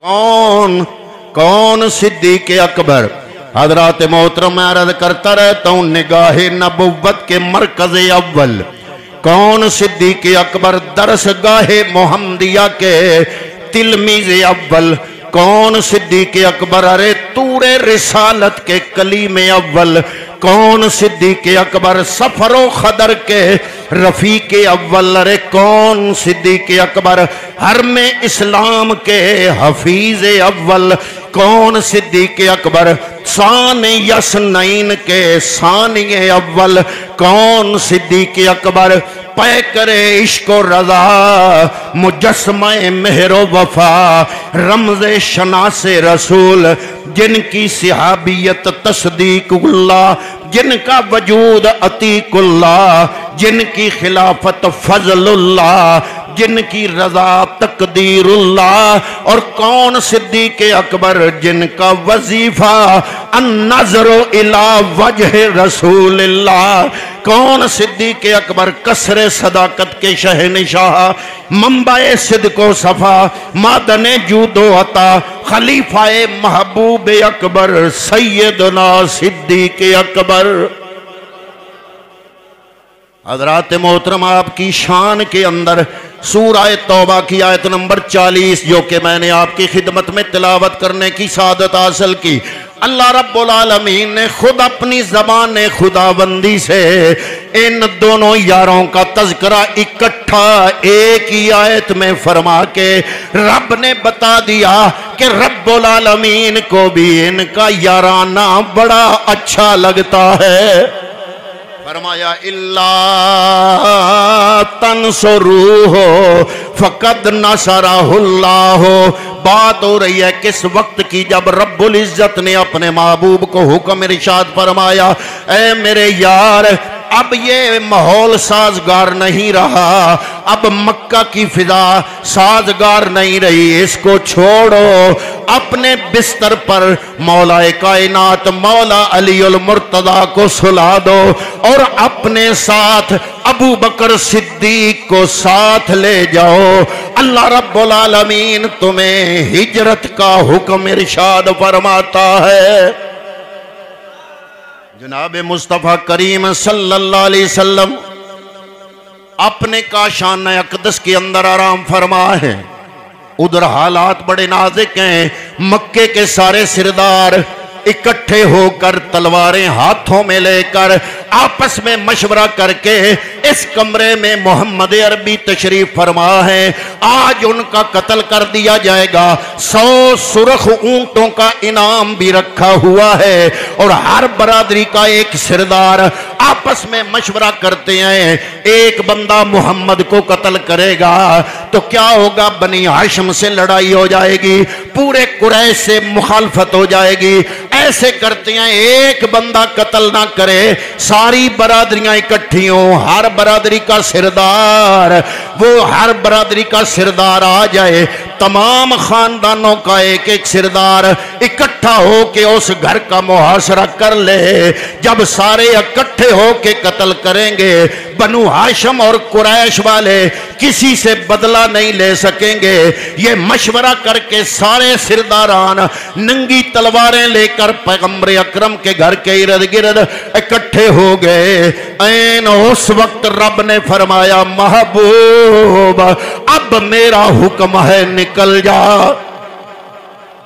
कौन कौन सिद्दीक़ अकबर। हज़रात मोहतरम मैं अर्ज़ करता रहता हूँ निगाहे नबुव्वत के मरकज़ अव्वल कौन सिद्दीक़ अकबर, दरसगाहे मोहम्मदिया के तिलमीज़ अव्वल कौन सिद्दीक़ अकबर, अरे तूरे रिसालत के कलीमे अव्वल कौन सिद्दीक़ अकबर, सफरो खदर के रफ़ीक़ अव्वल, अरे कौन सिद्दीक़ अकबर, हरम इस्लाम के हफीज़ अव्वल कौन सिद्दीक़ अकबर, शान यसनैन के सानिए अव्वल कौन सिद्दीक़ अकबर, पै करे इश्को रज़ा मुजस्मा मेहरो वफा रमज़े शनासे रसूल जिनकी सिहाबियत तस्दीकुल्लाह, जिनका वजूद अतीकुल्लाह, जिनकी खिलाफत फजलुल्लाह, जिनकी रजा तकदीरुल्लाह, और कौन सिद्दीक़ अकबर जिनका वजीफा अन्नज़रो इला वजह रसूलिल्लाह, कौन सिद्दीक़ अकबर कसरे सदाकत के शहनशाह, मंबाए सिद्को सफ़ा मादने जूदो अता, खलीफाए महबूब अकबर सैयदना सिद्दीक़ अकबर। हज़रात मोहतरम आपकी शान के अंदर सूरह तौबा की आयत नंबर 40 जो कि मैंने आपकी खिदमत में तिलावत करने की सादत हासिल की, अल्लाह रब्बुल आलमीन ने खुद अपनी ज़बान खुदाबंदी से इन दोनों यारों का तज़किरा इकट्ठा एक ही आयत में फरमा के रब ने बता दिया कि रब्बुल आलमीन को भी इनका याराना बड़ा अच्छा लगता है। फरमाया इल्ला तंसुरूहु फकद नसरहुल्लाह। बात हो रही है किस वक्त की, जब रब्बुल इज्जत ने अपने महबूब को हुक्म इरशाद फरमाया, ऐ मेरे यार अब ये माहौल साजगार नहीं रहा, अब मक्का की फिजा साजगार नहीं रही, इसको छोड़ो, अपने बिस्तर पर मौलाए कायनात मौला अलीउल मुर्तदा को सुला दो और अपने साथ अबू बकर सिद्दीक को साथ ले जाओ। अल्लाह रब्बुल आलमीन तुम्हें हिजरत का हुक्म इरशाद फरमाता है। जनाब मुस्तफ़ा करीम सल्लल्लाहु अलैहि वसल्लम अपने काशान अक़दस के अंदर आराम फरमा है। उधर हालात बड़े नाजुक हैं। मक्के के सारे सिरदार इकट्ठे होकर तलवारें हाथों में लेकर आपस में मशवरा करके इस कमरे में मोहम्मद अरबी तशरीफ फरमा है। आज उनका कत्ल कर दिया जाएगा। 100 सुर्ख ऊंटों का इनाम भी रखा हुआ है और हर बरादरी का एक सिरदार आपस में मशवरा करते हैं, एक बंदा मोहम्मद को कत्ल करेगा तो क्या होगा, बनी हाशिम से लड़ाई हो जाएगी, पूरे कुरैश से मुखालफत हो जाएगी। ऐसे करते हैं एक बंदा कत्ल ना करे, सारी बरादरियां इकट्ठी हो, हर बरादरी का सिरदार, वो हर बरादरी का सिरदार आ जाए, तमाम खानदानों का एक एक सिरदार इकट्ठा हो के उस घर का मुहासरा कर ले। जब सारे इकट्ठे हो के कत्ल करेंगे, बनु हाशिम और कुरैश वाले किसी से बदला नहीं ले सकेंगे। ये मशवरा करके सारे सिरदारान नंगी तलवारें लेकर पैगंबर अकरम के घर के इर्द गिर्द इकट्ठे हो गए। ऐन उस वक्त रब ने फरमाया, महबूब अब मेरा हुक्म है निकल जा।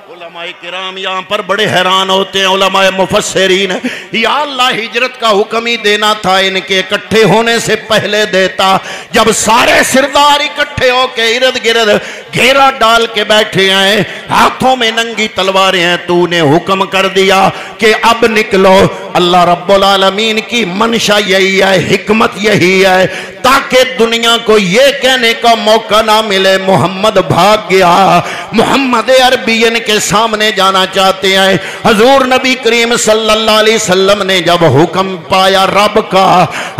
उलमाए किराम यहाँ पर बड़े हैरान होते हैं, उलमाए मुफस्सिरीन, या अल्लाह हिजरत का हुक्म ही देना था, इनके इकट्ठे होने से पहले देता। जब सारे सिरदार इकट्ठे होके इर्द गिर्द घेरा डाल के बैठे हैं, हाथों में नंगी तलवारें हैं, तूने हुक्म कर दिया कि अब निकलो। अल्लाह रब्बुल आलमीन की मंशा यही है, हिकमत यही है, ताकि दुनिया को ये कहने का मौका ना मिले मोहम्मद भाग गया। मोहम्मद अरबी इनके सामने जाना चाहते हैं। हजूर नबी करीम सल्लल्लाहु अलैहि वसल्लम ने जब हुक्म पाया रब का,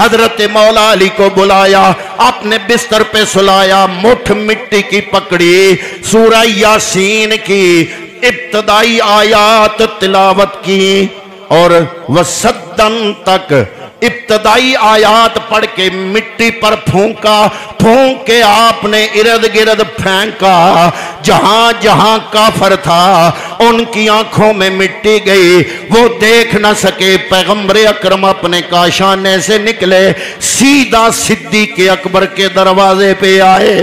हजरत मौला अली को बुलाया, अपने बिस्तर पे सुलाया, मुठ मिट्टी की पकड़ी, सूरह यासीन की इब्तदाई आयात तिलावत की और वसद्दन तक इब्तदाई आयात पढ़ के मिट्टी पर फूंका, फूंक के आपने इर्द गिर्द फेंका। जहां जहां काफर था उनकी आंखों में मिट्टी गई, वो देख न सके। पैगंबर अकरम अपने काशाने से निकले, सीधा सिद्दीक़ अकबर के दरवाजे पे आए।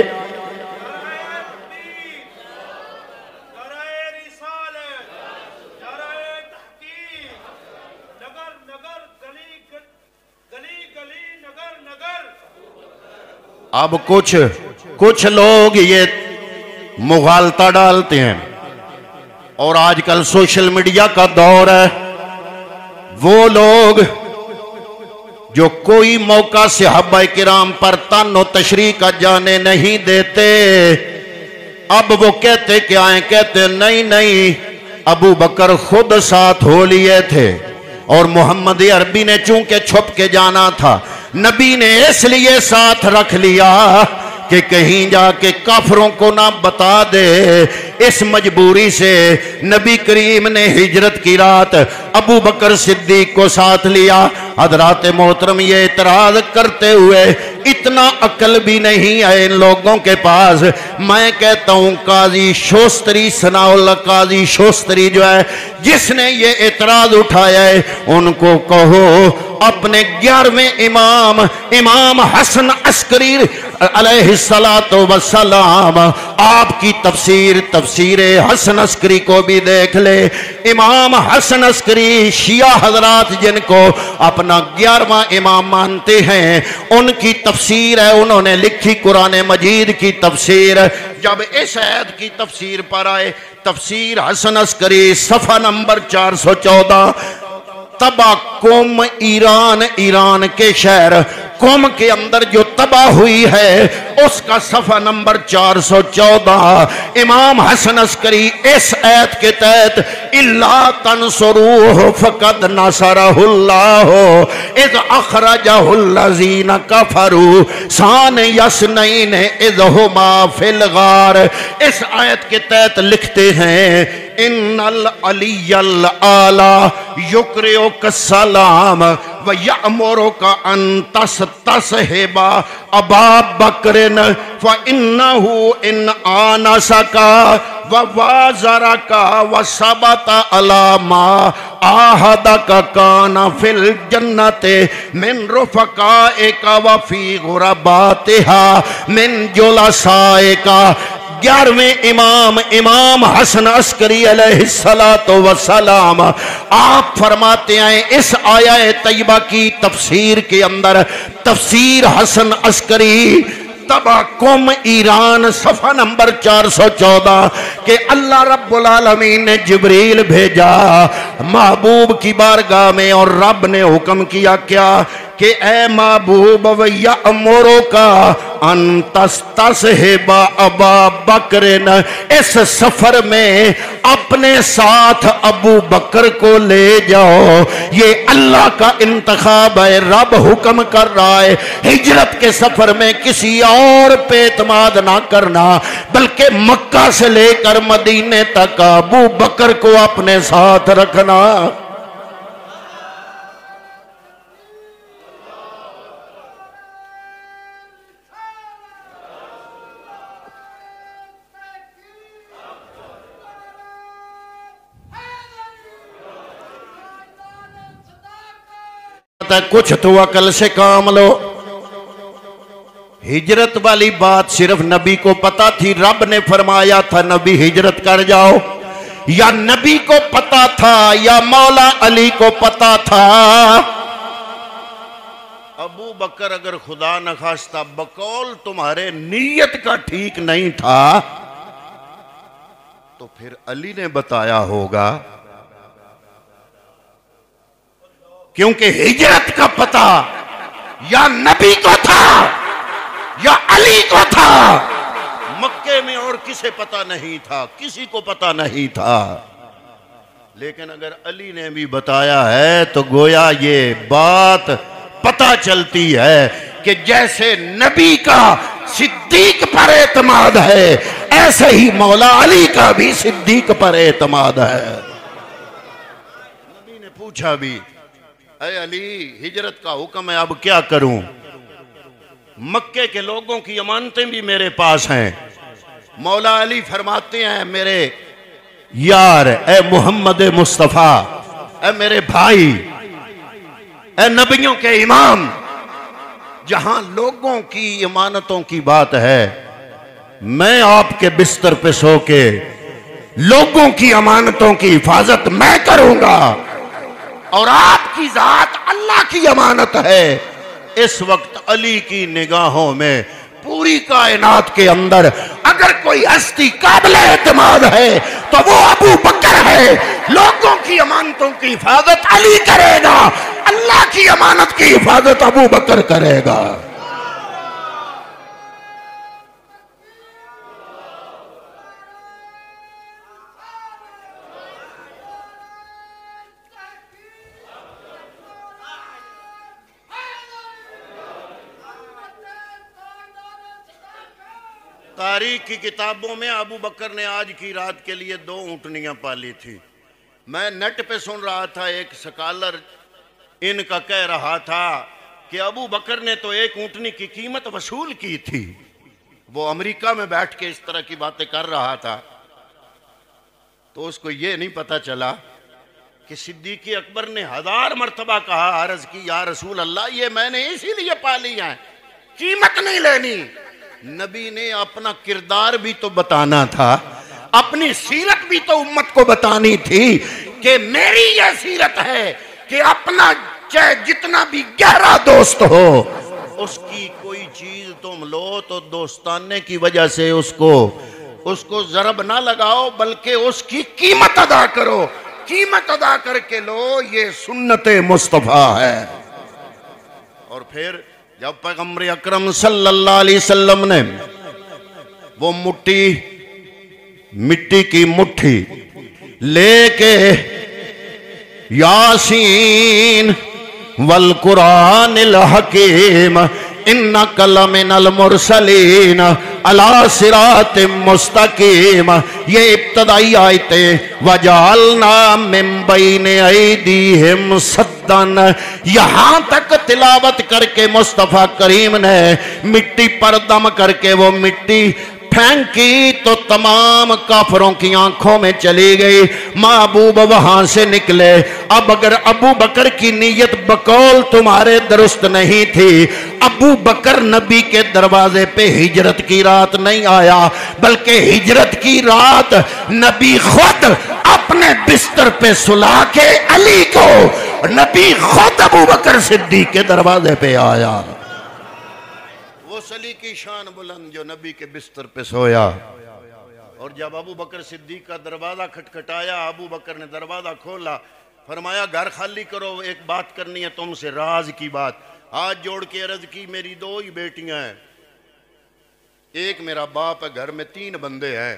अब कुछ लोग ये मुगालता डालते हैं, और आजकल सोशल मीडिया का दौर है। वो लोग जो कोई मौका सहाबा किराम पर तानो तशरीह का जाने नहीं देते, अब वो कहते क्या है? कहते नहीं नहीं, अबू बकर खुद साथ हो लिए थे, और मोहम्मद अरबी ने चूंकि छुप के जाना था, नबी ने इसलिए साथ रख लिया कि कहीं जाके काफरों को ना बता दे। इस मजबूरी से नबी करीम ने हिजरत की रात अबू बकर सिद्दीक को साथ लिया। हजरात मोहतरम ये इतराज करते हुए, इतना अकल भी नहीं है इन लोगों के पास। मैं कहता हूँ काजी शोस्तरी, सनाउल्लाह काजी शोस्तरी जो है, जिसने ये इतराज उठाया है, उनको कहो अपने 11वें इमाम हसन अस्करी अलैहिस्सलातु वस्सलाम आपकी तफसीर हसन अस्करी को भी देख ले। इमाम हसन अस्करी शिया हजरात जिनको अपना 11वां इमाम मानते हैं, उनकी तफसीर है, उन्होंने लिखी कुरान मजीद की तफसीर। जब इस आयत की तफसीर पर आए, तफसीर हसन अस्करी सफ़ा नंबर 414, तबा कौम ईरान के शहर कौम के अंदर जो तबाह हुई है उसका सफ़ा नंबर 414। इमाम हसन अस्करी इस आयत के तहत इल्ला तंसुरूहु फक़द नसरहुल्लाहु इज़ अख़रजहुल्लज़ीना कफ़रू सान यसनैन इज़ हुमा फिल गार। इस आयत के तहत लिखते हैं इन्नल अलियल आला युक़रिउक सलाम व यअमुरुका अन तस्हेबा अबा बकरिन व इन्नहु इन आनसका व वाज़रका व सबता अला मा आहदका काना फिल जन्नते मिन रुफ़क़ाइका व फी गुरबातिहा मिन जुलसाइका। 11वें इमाम हसन अस्करी अलैहिस्सलातु वस्सलाम आप फरमाते हैं इस आया तैयबा की तफसीर के अंदर, तफसीर हसन अस्करी तबा कौम ईरान सफ़ा नंबर 414 के अल्लाह रब्बुल आलमीन ने जिब्रील भेजा महबूब की बारगाह में, और रब ने हुक्म किया क्या कि ए महबूब वैया अमोरो का अंतस्हेबा अबा बकरिन, इस सफर में अपने साथ अबू बकर को ले जाओ। ये अल्लाह का इंतखाब है, रब हुक्म कर रहा है हिजरत के सफर में किसी और पे एतमाद ना करना, बल्कि मक्का से लेकर मदीने तक अबू बकर को अपने साथ रखना। कुछ तो अकल से काम लो। हिजरत वाली बात सिर्फ नबी को पता थी, रब ने फरमाया था नबी हिजरत कर जाओ, या नबी को पता था या मौला अली को पता था? अबू बकर अगर खुदा न खास्ता बकौल तुम्हारे नीयत का ठीक नहीं था तो फिर अली ने बताया होगा, क्योंकि हिजरत का पता या नबी को था या अली को था, मक्के में और किसे पता नहीं था, किसी को पता नहीं था। लेकिन अगर अली ने भी बताया है तो गोया ये बात पता चलती है कि जैसे नबी का सिद्दीक पर एतमाद है, ऐसे ही मौला अली का भी सिद्दीक पर एतमाद है। नबी ने पूछा भी अरे अली, हिजरत का हुक्म है, अब क्या करूं? मक्के के लोगों की अमानतें भी मेरे पास हैं। मौला अली फरमाते हैं, मेरे यार, ए मोहम्मद मुस्तफ़ा, ए मेरे भाई, ए नबियों के इमाम, जहां लोगों की इमानतों की बात है, मैं आपके बिस्तर पे सो के लोगों की अमानतों की हिफाजत मैं करूंगा, और आपकी जात अल्लाह की अमानत है। इस वक्त अली की निगाहों में पूरी कायनात के अंदर अगर कोई हस्ती काबिल एतमाद है तो वो अबू बकर है। लोगों की अमानतों की हिफाजत अली करेगा, अल्लाह की अमानत की हिफाजत अबू बकर करेगा। तारीख की किताबों में अबू बकर ने आज की रात के लिए 2 ऊँटनियां पाली थी। मैं नेट पे सुन रहा था, एक स्कॉलर इनका कह रहा था कि अबू बकर ने तो एक ऊँटनी की कीमत वसूल की थी। वो अमेरिका में बैठ के इस तरह की बातें कर रहा था, तो उसको ये नहीं पता चला कि सिद्दीक़ अकबर ने 1000 मरतबा कहा, अर्ज की, या रसूल अल्लाह, ये मैंने इसीलिए पाली है, कीमत नहीं लेनी। नबी ने अपना किरदार भी तो बताना था, अपनी सीरत भी तो उम्मत को बतानी थी कि मेरी यह सीरत है कि अपना चाहे जितना भी गहरा दोस्त हो, उसकी कोई चीज तुम लो तो दोस्ताने की वजह से उसको जरब ना लगाओ, बल्कि उसकी कीमत अदा करो। कीमत अदा करके लो, ये सुन्नते मुस्तफा है। और फिर जब पैगम्बर अकरम सल्लल्लाहु अलैहि वसल्लम ने वो मिट्टी की मुट्ठी लेके यासीन वल कुरानिल हकीम इन्नका लमिनल मुरसलीन अला सिरातिम मुस्तकीम, ये इब्तदाई आयतें, वजालना मिन बैने ऐदीहिम सद्दन, यहां तक तिलावत करके मुस्तफा करीम ने मिट्टी पर दम करके वो मिट्टी फेंकी तो तमाम काफरों की आंखों में चली गई। महबूब वहां से निकले। अब अगर अबू बकर की नीयत बकौल तुम्हारे दुरुस्त नहीं थी, अबू बकर नबी के दरवाजे पे हिजरत की रात नहीं आया, बल्कि हिजरत की रात नबी खुद अपने बिस्तर पे सुला के अली को, नबी खुद अबू बकर सिद्दीक के दरवाजे पे आया। वो अली की शान बुलंद जो नबी के बिस्तर पे सोया। और जब अबू बकर सिद्दीक का दरवाजा खटखटाया, अबू बकर ने दरवाजा खोला, फरमाया घर खाली करो, एक बात करनी है तुमसे, राज की बात। हाथ जोड़ के अर्ज की, मेरी 2 ही बेटियां हैं, एक मेरा बाप है, घर में 3 बंदे हैं,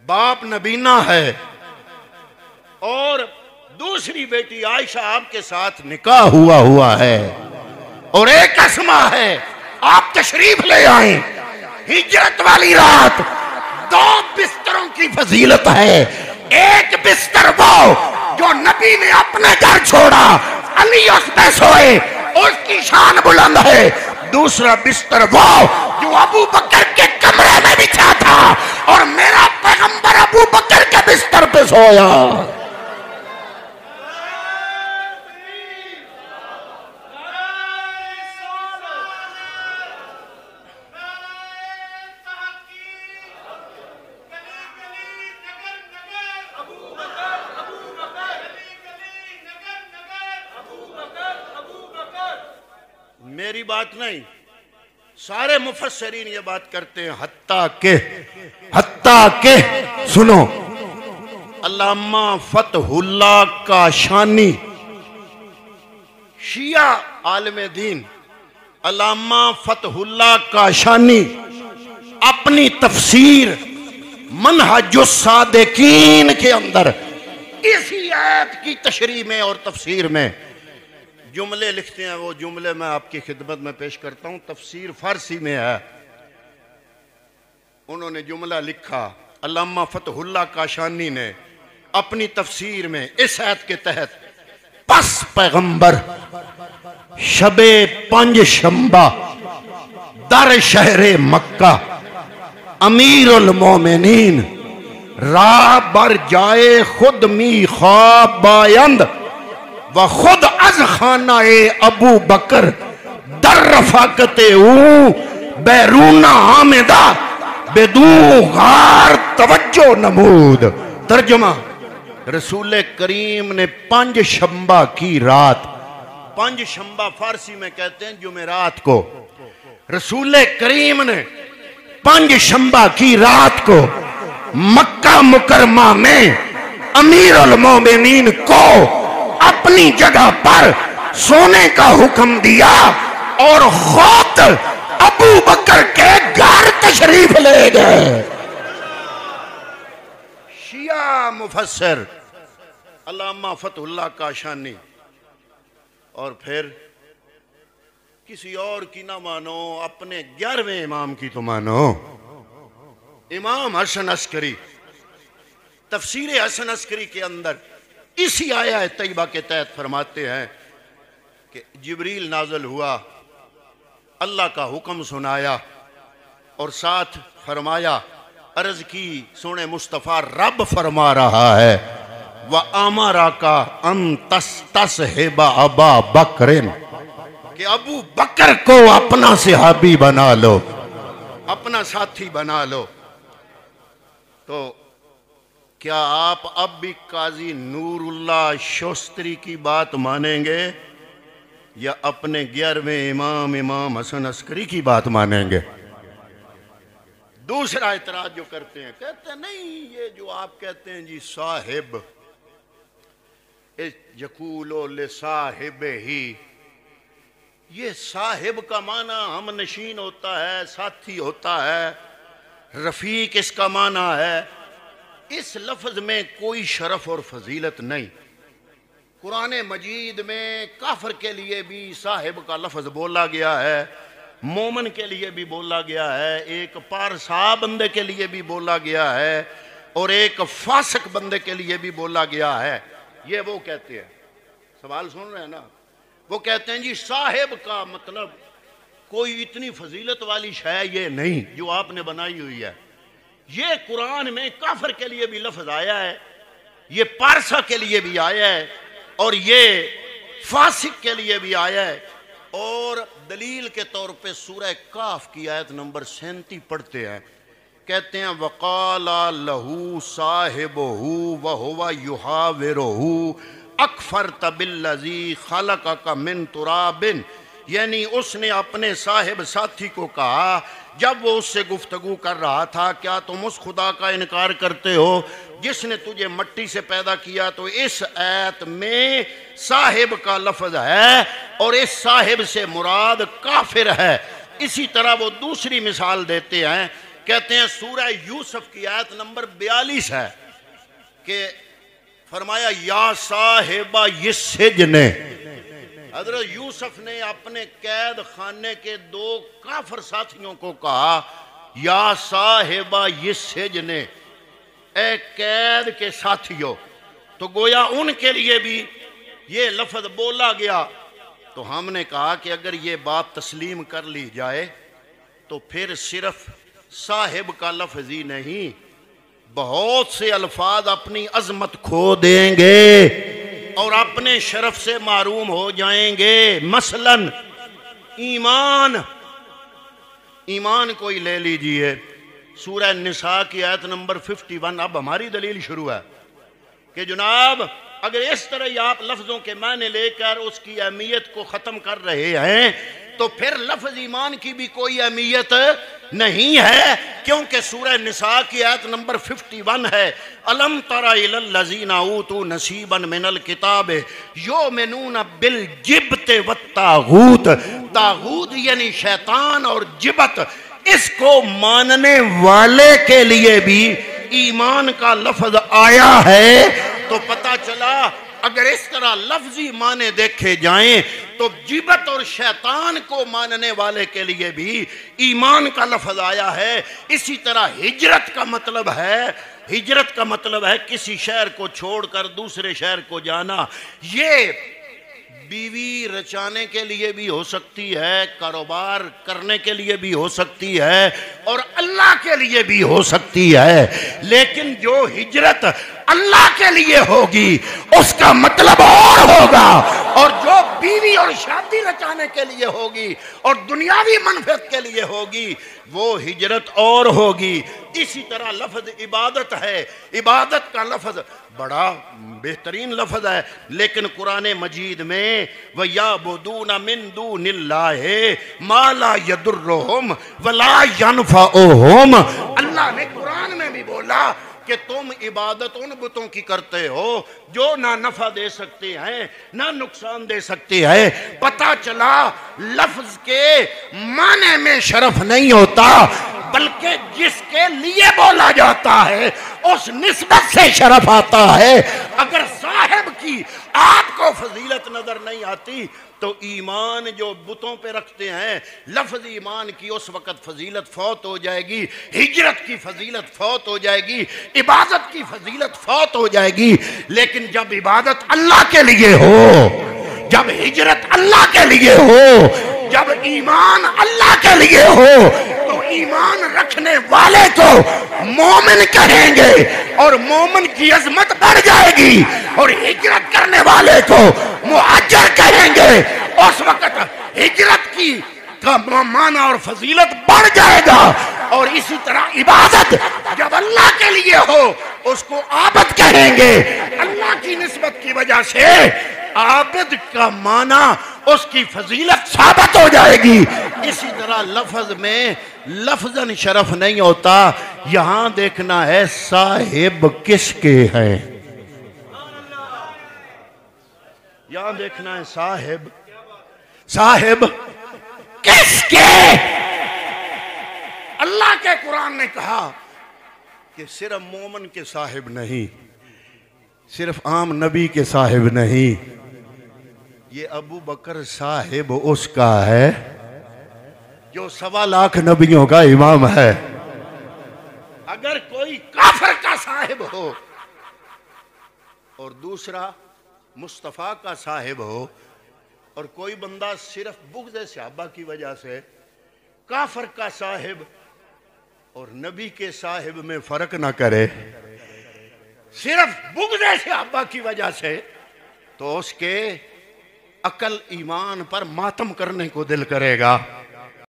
बाप नबीना है, और दूसरी बेटी आयशा आपके साथ निकाह हुआ है, और एक अस्मा है, आप तशरीफ ले आए। हिजरत वाली रात 2 बिस्तरों की फजीलत है। एक बिस्तर वो जो नबी ने अपने घर छोड़ा, अली उस पे सोए, उसकी शान बुलंद है। दूसरा बिस्तर वो जो अबू बकर के कमरे में बिछा था, और मेरा पैगंबर अबू बकर के बिस्तर पे सोया। मेरी बात नहीं, सारे मुफस्सिरीन ये बात करते हैं, हत्ता के सुनो, अल्लामा फतहुल्लाह काशानी, शिया आलिम दीन अल्लामा फतहुल्लाह काशानी अपनी तफसीर मनहजुस सादिकीन के अंदर इसी आयत की तशरीह में और तफसीर में जुमले लिखते हैं। वो जुमले मैं आपकी खिदमत में पेश करता हूं। तफसीर फारसी में है, उन्होंने जुमला लिखा, अल्लामा फतहुल्लाह काशानी ने अपनी तफसीर में इस आयत के तहत 10 पैगंबर शबे पंज शंबा दर शहरे मक्का अमीरुल मोमिनीन रा बर जाए खुद मी ख्वाब बायंद व खुद अज खाना अबू बकर दर रफाकते बैरूना आमिदा बेदू गार तवज्जो नमूद। तर्जुमा, रसूल करीम ने पंज शंबा की रात, पंज शंबा फारसी में कहते हैं जुमेरात को, रसूल करीम ने पंज शंबा की रात को मक्का मुकरमा में अमीरुल मोमिनीन को अपनी जगह पर सोने का हुक्म दिया और खुद अबू बकर के घर तशरीफ ले गए। शिया मुफस्सिर अल्लामा फतहुल्लाह काशानी। और फिर किसी और की ना मानो, अपने 11वें इमाम की तो मानो। इमाम हसन अस्करी तफसीर हसन अस्करी के अंदर इसी आया तैयबा के तहत फरमाते हैं कि जिब्रील नाज़िल हुआ, अल्लाह का हुक्म सुनाया और साथ फरमाया, अर्ज की सोने मुस्तफ़ा रब फरमा रहा है व अमरा का तस्हेबा अबा बकरिन, कि अबू बकर को अपना सहाबी बना लो, अपना साथी बना लो। तो क्या आप अब भी काजी नूरुल्लाह शोस्त्री की बात मानेंगे या अपने 11वें इमाम हसन अस्करी की बात मानेंगे? दूसरा इतराज जो करते हैं, कहते हैं नहीं, ये जो आप कहते हैं जी साहिब, यकूलो ले साहिब ही, ये साहिब का माना हम नशीन होता है, साथी होता है, रफीक इसका माना है। इस लफ्ज में कोई शरफ और फजीलत नहीं। कुरान मजीद में काफिर के लिए भी साहिब का लफ्ज बोला गया है, मोमन के लिए भी बोला गया है, एक पारसा बंदे के लिए भी बोला गया है और एक फासिक बंदे के लिए भी बोला गया है। ये वो कहते हैं, सवाल सुन रहे हैं ना, वो कहते हैं जी साहिब का मतलब कोई इतनी फजीलत वाली शय ये नहीं जो आपने बनाई हुई है। ये कुरान में काफिर के लिए भी लफ्ज आया है, ये पारसा के लिए भी आया है और ये फासिक के लिए भी आया है। और दलील के तौर पे सूरह काफ की आयत नंबर 37 पढ़ते हैं, कहते हैं वकाला लहू साहिबहू व हुवा युहाविरुहू अकफरत बिल्लज़ी खलक़क मिन तुराबिन, यानी उसने अपने साहिब साथी को कहा जब वो उससे गुफ्तगू कर रहा था, क्या तुम उस खुदा का इनकार करते हो जिसने तुझे मट्टी से पैदा किया? तो इस आयत में साहिब का लफ्ज है और इस साहिब से मुराद काफिर है। इसी तरह वो दूसरी मिसाल देते हैं, कहते हैं सूरह यूसुफ की आयत नंबर 42 है कि फरमाया या साहिबा यिस्सिजने, हज़रत यूसुफ ने अपने कैद खाने के 2 काफिर साथियों को कहा या साहिबा यिस्सिजने, ए कैद के साथियों। तो गोया उनके लिए भी ये लफ्ज बोला गया। तो हमने कहा कि अगर ये बात तस्लीम कर ली जाए तो फिर सिर्फ साहिब का लफ्ज ही नहीं, बहुत से अल्फाज अपनी अजमत खो देंगे और अपने शरफ से मारूम हो जाएंगे। मसलन ईमान, ईमान कोई ले लीजिए, सूरह निसा की आयत नंबर 51। अब हमारी दलील शुरू है कि जनाब अगर इस तरह ही आप लफ्जों के मायने लेकर उसकी अहमियत को ख़त्म कर रहे हैं तो फिर लफ्ज ईमान की भी कोई अहमियत नहीं है, क्योंकि सूरह निसा की आयत नंबर 51 है अलम तरा इलल लज़ीना ऊतू नसीबन मिनल किताब युमिनून बिल जिब्त व तागूत। तागूत यानी शैतान और जिबत, इसको मानने वाले के लिए भी ईमान का लफ्ज आया है। तो पता चला अगर इस तरह लफ्जी माने देखे जाएं तो जिबत और शैतान को मानने वाले के लिए भी ईमान का लफ्ज आया है। इसी तरह हिजरत का मतलब है, हिजरत का मतलब है किसी शहर को छोड़कर दूसरे शहर को जाना। ये बीवी रचाने के लिए भी हो सकती है, कारोबार करने के लिए भी हो सकती है और अल्लाह के लिए भी हो सकती है। लेकिन जो हिजरत अल्लाह के लिए होगी उसका मतलब और होगा, और जो बीवी और शादी रचाने के लिए होगी और दुनियावी मनफियत के लिए होगी वो हिजरत और होगी। इसी तरह लफ्ज इबादत है, इबादत का लफ्ज बड़ा बेहतरीन लफ्ज है, लेकिन कुरान मजीद में वयाबुदून मिन दूनिल्लाहि मा ला यदुर्रुहुम वला यनफउहुम, अल्लाह ने कुरान में भी बोला कि तुम इबादत उन बुतों की करते हो जो ना नफा दे सकते हैं ना नुकसान दे सकते हैं। पता चला लफ्ज के माने में शरफ नहीं होता, बल्कि जिसके लिए बोला जाता है उस निस्बत से शरफ आता है। अगर साहिब की आपको फजीलत नजर नहीं आती तो ईमान जो बुतों पे रखते हैं, लफ्ज ईमान की उस वक्त फजीलत फौत हो जाएगी, हिजरत की फजीलत फौत हो जाएगी, इबादत की फजीलत फौत हो जाएगी। लेकिन जब इबादत अल्लाह के लिए हो, जब हिजरत अल्लाह के लिए हो, जब ईमान अल्लाह के लिए हो, तो ईमान रखने वाले को मोमिन कहेंगे और मोमिन की अजमत बढ़ जाएगी, और हिजरत करने वाले को मुहाजिर कहेंगे। उस वक्त हिजरत की का माना और फजीलत बढ़ जाएगा। और इसी तरह इबादत जब अल्लाह के लिए हो उसको आबद कहेंगे, अल्लाह की निस्बत की वजह से आबद का माना उसकी फजीलत साबित हो जाएगी। इसी तरह लफ्ज में लफ्जन शरफ नहीं होता, यहां देखना है साहिब किसके हैं, यहां देखना है साहिब, साहिब किसके। अल्लाह के कुरान ने कहा कि सिर्फ मोमन के साहिब नहीं, सिर्फ आम नबी के साहिब नहीं, ये अबू बकर साहिब उसका है जो 1.25 लाख नबियों का इमाम है। अगर कोई काफिर का साहिब हो और दूसरा मुस्तफ़ा का साहिब हो, और कोई बंदा सिर्फ बुग़्ज़ सहाबा की वजह से काफिर का साहिब और नबी के साहिब में फर्क ना करे, सिर्फ बुग़्ज़ सहाबा की वजह से, तो उसके अकल ईमान पर मातम करने को दिल करेगा।